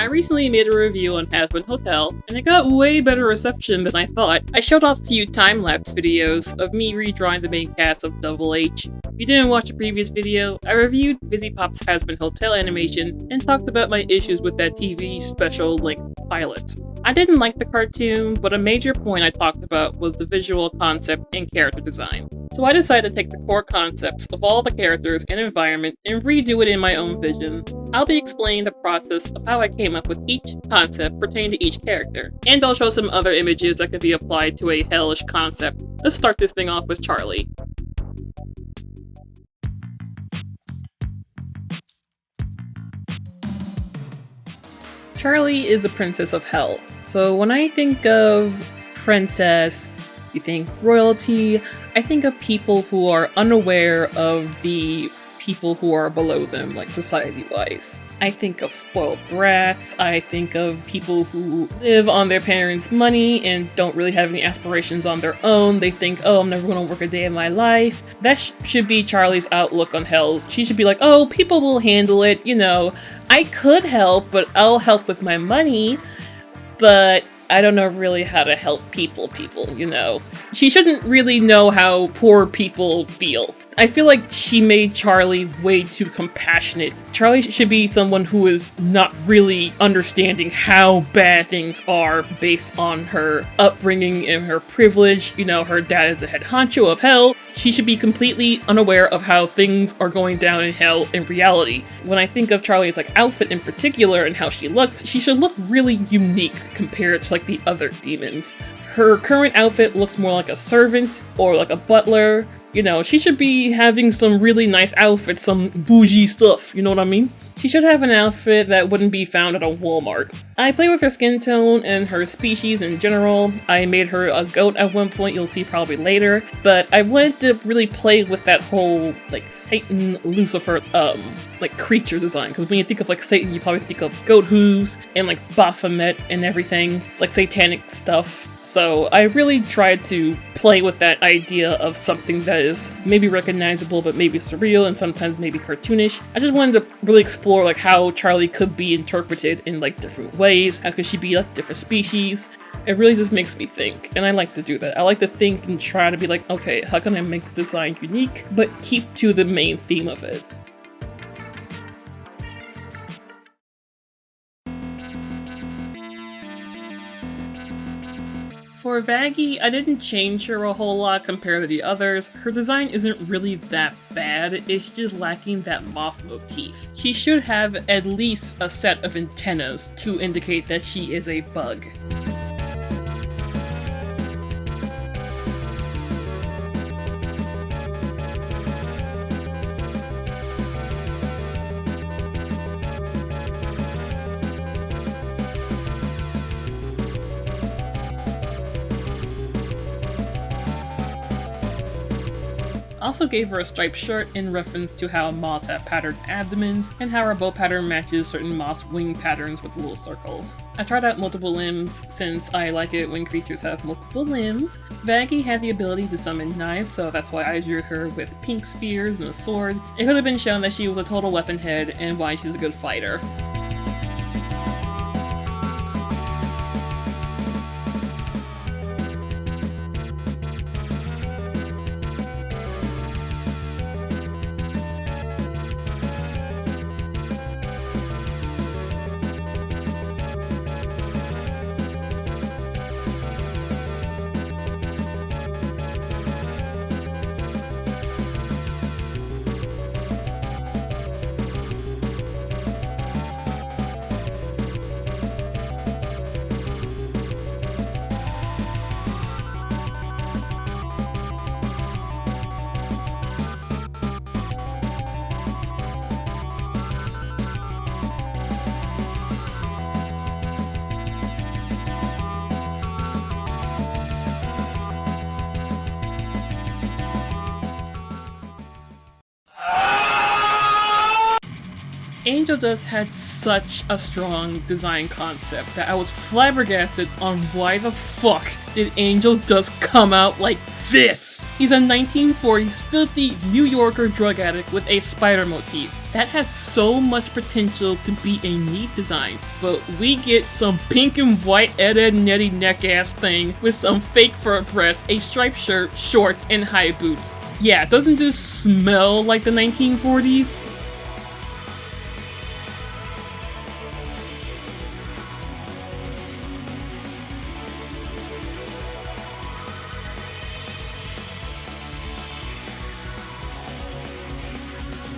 I recently made a review on Hazbin Hotel, and it got way better reception than I thought. I showed off a few time-lapse videos of me redrawing the main cast of Double H. If you didn't watch the previous video, I reviewed Busy Pop's Hazbin Hotel animation and talked about my issues with that TV special-length pilot. I didn't like the cartoon, but a major point I talked about was the visual concept and character design. So I decided to take the core concepts of all the characters and environment and redo it in my own vision. I'll be explaining the process of how I came up with each concept pertaining to each character, and I'll show some other images that could be applied to a hellish concept. Let's start this thing off with Charly. Charly is the princess of hell. So when I think of princess, you think royalty, I think of people who are unaware of the people who are below them, like society-wise. I think of spoiled brats, I think of people who live on their parents' money and don't really have any aspirations on their own. They think, oh, I'm never gonna work a day in my life. That should be Charly's outlook on hell. She should be like, oh, people will handle it, you know. I could help, but I'll help with my money, but I don't know really how to help people, you know. She shouldn't really know how poor people feel. I feel like she made Charly way too compassionate. Charly should be someone who is not really understanding how bad things are based on her upbringing and her privilege. You know, her dad is the head honcho of hell. She should be completely unaware of how things are going down in hell in reality. When I think of Charly's like outfit in particular and how she looks, she should look really unique compared to like the other demons. Her current outfit looks more like a servant or like a butler. You know, she should be having some really nice outfits, some bougie stuff, you know what I mean? She should have an outfit that wouldn't be found at a Walmart. I play with her skin tone and her species in general. I made her a goat at one point, you'll see probably later. But I wanted to really play with that whole, like, Satan, Lucifer, like, creature design. Because when you think of, like, Satan, you probably think of goat hooves and, like, Baphomet and everything. Like, satanic stuff. So I really tried to play with that idea of something that is maybe recognizable but maybe surreal and sometimes maybe cartoonish. I just wanted to really explore like how Charly could be interpreted in like different ways. How could she be like different species? It really just makes me think, and I like to do that. I like to think and try to be like, okay, how can I make the design unique but keep to the main theme of it? For Vagi, I didn't change her a whole lot compared to the others. Her design isn't really that bad, it's just lacking that moth motif. She should have at least a set of antennas to indicate that she is a bug. Also gave her a striped shirt in reference to how moths have patterned abdomens and how her bow pattern matches certain moth wing patterns with little circles. I tried out multiple limbs since I like it when creatures have multiple limbs. Vagi had the ability to summon knives, so that's why I drew her with pink spears and a sword. It could have been shown that she was a total weapon head and why she's a good fighter. Angel Dust had such a strong design concept that I was flabbergasted on why the fuck did Angel Dust come out like this? He's a 1940s filthy New Yorker drug addict with a spider motif. That has so much potential to be a neat design, but we get some pink and white Ed Netty neck ass thing with some fake fur dress, a striped shirt, shorts, and high boots. Yeah, doesn't this smell like the 1940s?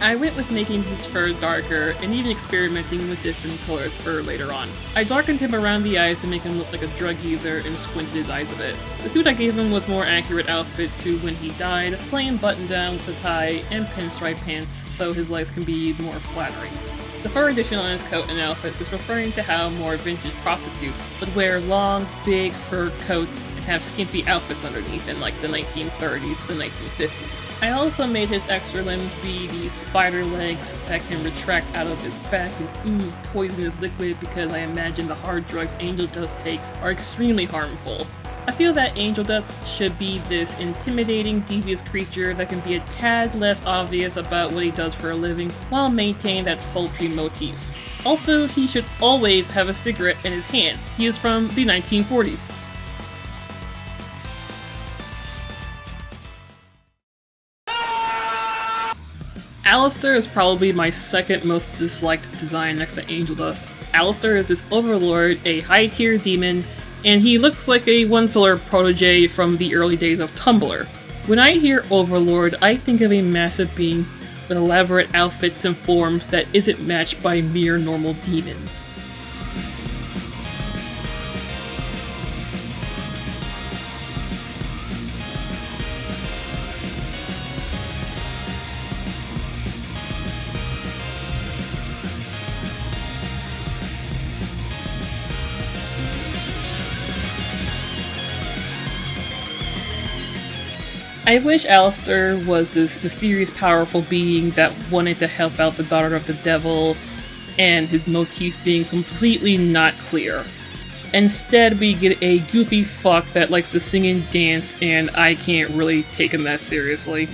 I went with making his fur darker and even experimenting with different colored fur later on. I darkened him around the eyes to make him look like a drug user and squinted his eyes a bit. The suit I gave him was more accurate outfit to when he died, plain button down with a tie and pinstripe pants so his legs can be more flattering. The fur addition on his coat and outfit is referring to how more vintage prostitutes would wear long, big fur coats and have skimpy outfits underneath in like the 1930s to the 1950s. I also made his extra limbs be these spider legs that can retract out of his back and ooze poisonous liquid because I imagine the hard drugs Angel Dust takes are extremely harmful. I feel that Angel Dust should be this intimidating, devious creature that can be a tad less obvious about what he does for a living while maintaining that sultry motif. Also, he should always have a cigarette in his hands. He is from the 1940s. Alistair is probably my second most disliked design next to Angel Dust. Alistair is this overlord, a high-tier demon, and he looks like a one-solar protege from the early days of Tumblr. When I hear Overlord, I think of a massive being with elaborate outfits and forms that isn't matched by mere normal demons. I wish Alistair was this mysterious, powerful being that wanted to help out the daughter of the devil, and his motifs being completely not clear. Instead, we get a goofy fuck that likes to sing and dance, and I can't really take him that seriously.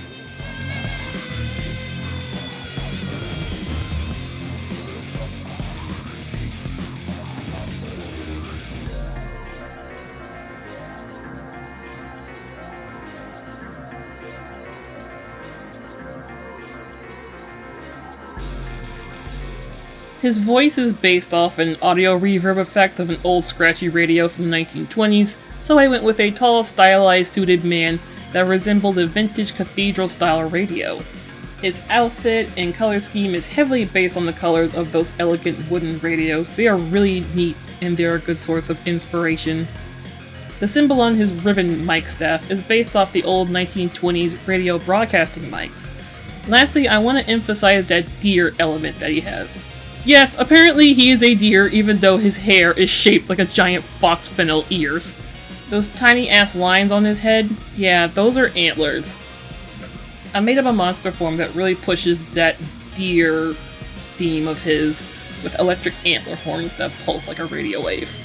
His voice is based off an audio reverb effect of an old scratchy radio from the 1920s, so I went with a tall, stylized, suited man that resembled a vintage cathedral-style radio. His outfit and color scheme is heavily based on the colors of those elegant wooden radios. They are really neat, and they're a good source of inspiration. The symbol on his ribbon mic staff is based off the old 1920s radio broadcasting mics. Lastly, I want to emphasize that deer element that he has. Yes, apparently he is a deer even though his hair is shaped like a giant fox fennel ears. Those tiny ass lines on his head, yeah, those are antlers. I made up a monster form that really pushes that deer theme of his with electric antler horns that pulse like a radio wave.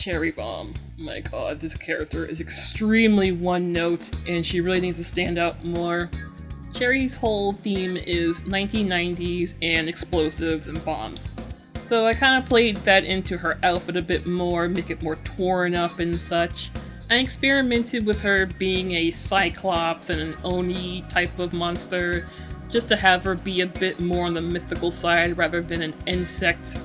Cherry Bomb. My god, this character is extremely one-note, and she really needs to stand out more. Cherry's whole theme is 1990s and explosives and bombs. So I kind of played that into her outfit a bit more, make it more torn up and such. I experimented with her being a Cyclops and an Oni type of monster, just to have her be a bit more on the mythical side rather than an insect.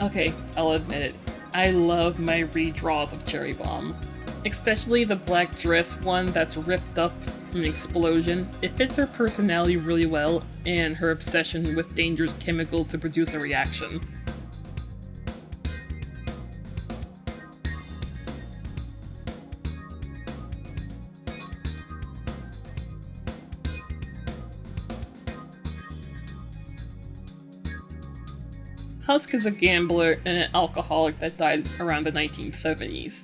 Okay, I'll admit it. I love my redraws of Cherry Bomb. Especially the black dress one that's ripped up from an explosion. It fits her personality really well and her obsession with dangerous chemical to produce a reaction. Husk is a gambler and an alcoholic that died around the 1970s.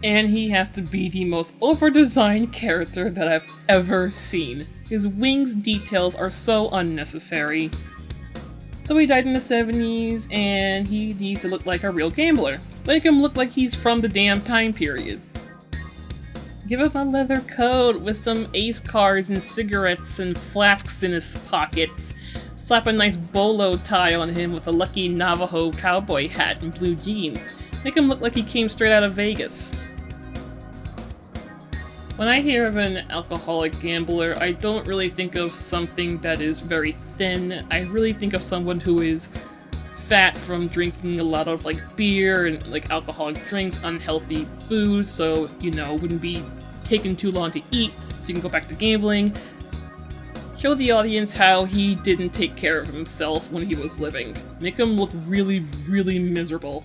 And he has to be the most over-designed character that I've ever seen. His wings details are so unnecessary. So he died in the 70s, and he needs to look like a real gambler. Make him look like he's from the damn time period. Give him a leather coat with some ace cards and cigarettes and flasks in his pockets. Slap a nice bolo tie on him with a lucky Navajo cowboy hat and blue jeans. Make him look like he came straight out of Vegas. When I hear of an alcoholic gambler, I don't really think of something that is very thin. I really think of someone who is fat from drinking a lot of beer and alcoholic drinks, unhealthy food, so wouldn't be taking too long to eat, so you can go back to gambling. Show the audience how he didn't take care of himself when he was living. Make him look really, really miserable.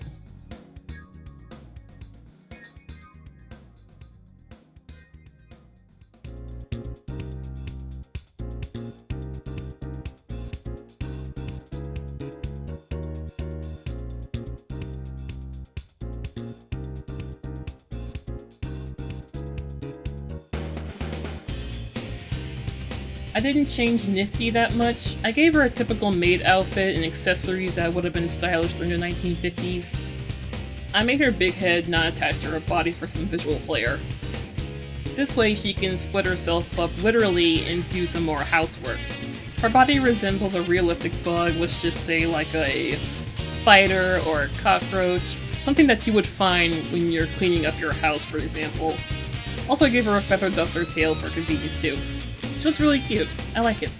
I didn't change Nifty that much. I gave her a typical maid outfit and accessories that would have been stylish during the 1950s. I made her big head not attached to her body for some visual flair. This way she can split herself up literally and do some more housework. Her body resembles a realistic bug, let's just say like a spider or a cockroach, something that you would find when you're cleaning up your house, for example. Also, I gave her a feather duster tail for convenience too. She looks really cute. I like it.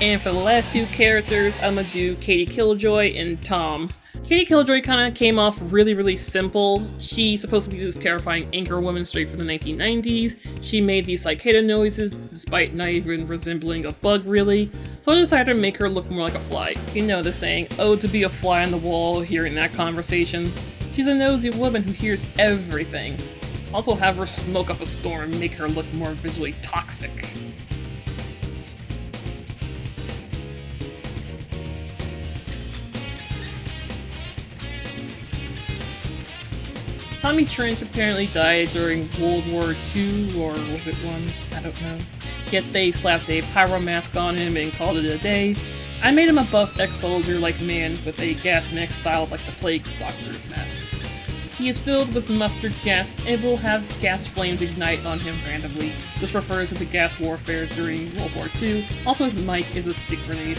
And for the last two characters, I'm gonna do Katie Killjoy and Tom. Katie Killjoy kind of came off really, really simple. She's supposed to be this terrifying anchor woman straight from the 1990s. She made these cicada noises despite not even resembling a bug really. So I decided to make her look more like a fly. You know the saying, oh, to be a fly on the wall, hearing that conversation. She's a nosy woman who hears everything. Also have her smoke up a storm and make her look more visually toxic. Tommy Trench apparently died during World War II, or was it one? I don't know. Yet they slapped a pyro mask on him and called it a day. I made him a buff ex-soldier-like man with a gas mask styled like the plague doctor's mask. He is filled with mustard gas and will have gas flames ignite on him randomly. This refers to the gas warfare during World War II. Also, his mic is a stick grenade.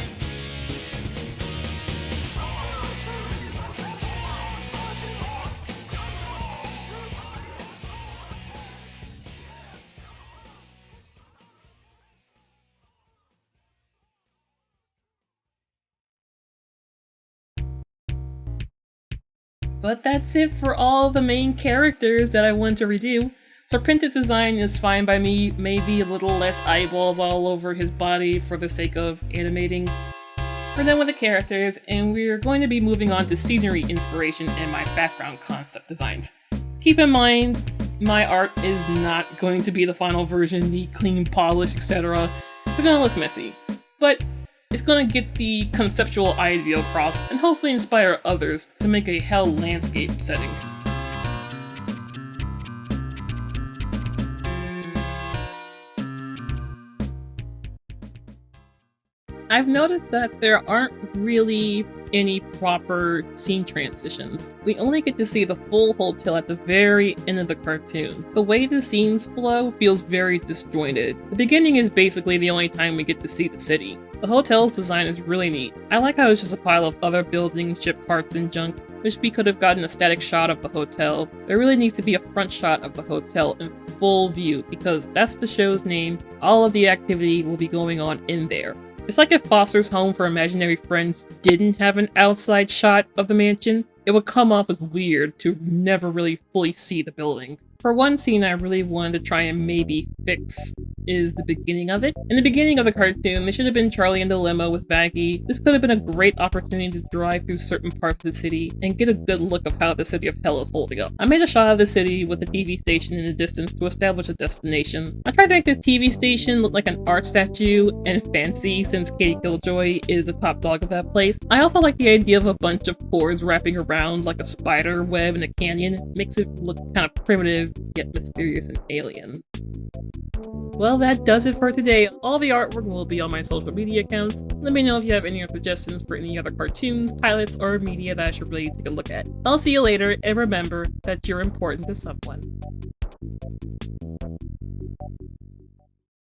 But that's it for all the main characters that I want to redo. Serpentis' design is fine by me, maybe a little less eyeballs all over his body for the sake of animating. We're done with the characters, and we're going to be moving on to scenery inspiration and my background concept designs. Keep in mind, my art is not going to be the final version, the clean polish, etc. It's gonna look messy, but it's gonna get the conceptual idea across and hopefully inspire others to make a hell landscape setting. I've noticed that there aren't really any proper scene transition. We only get to see the full hotel at the very end of the cartoon. The way the scenes flow feels very disjointed. The beginning is basically the only time we get to see the city. The hotel's design is really neat. I like how it's just a pile of other buildings, ship parts, and junk. Wish we could have gotten a static shot of the hotel. There really needs to be a front shot of the hotel in full view, because that's the show's name. All of the activity will be going on in there. It's like if Foster's Home for Imaginary Friends didn't have an outside shot of the mansion, it would come off as weird to never really fully see the building. For one scene I really wanted to try and maybe fix is the beginning of it. In the beginning of the cartoon, there should have been Charly in the limo with Vagi. This could have been a great opportunity to drive through certain parts of the city and get a good look of how the city of Hell is holding up. I made a shot of the city with a TV station in the distance to establish a destination. I tried to make this TV station look like an art statue and fancy since Katie Killjoy is the top dog of that place. I also like the idea of a bunch of pores wrapping around like a spider web in a canyon. It makes it look kind of primitive yet mysterious and alien. Well, that does it for today. All the artwork will be on my social media accounts. Let me know if you have any other suggestions for any other cartoons, pilots, or media that I should really take a look at. I'll see you later, and remember that you're important to someone.